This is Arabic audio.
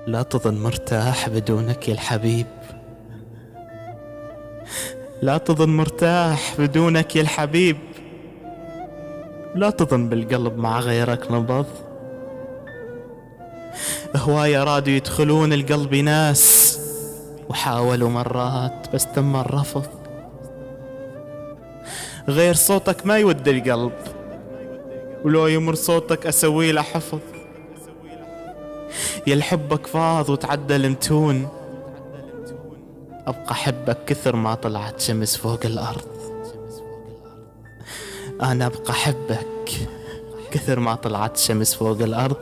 لا تظن مرتاح بدونك يا الحبيب، لا تظن مرتاح بدونك يا الحبيب، لا تظن بالقلب مع غيرك نبض. هواية رادوا يدخلون القلب ناس، وحاولوا مرات بس تم الرفض. غير صوتك ما يود القلب، ولو يمر صوتك اسوي له حفظ. يا الحبك فاض وتعدى المتون، ابقى احبك كثر ما طلعت شمس فوق الارض. انا ابقى احبك كثر ما طلعت شمس فوق الارض.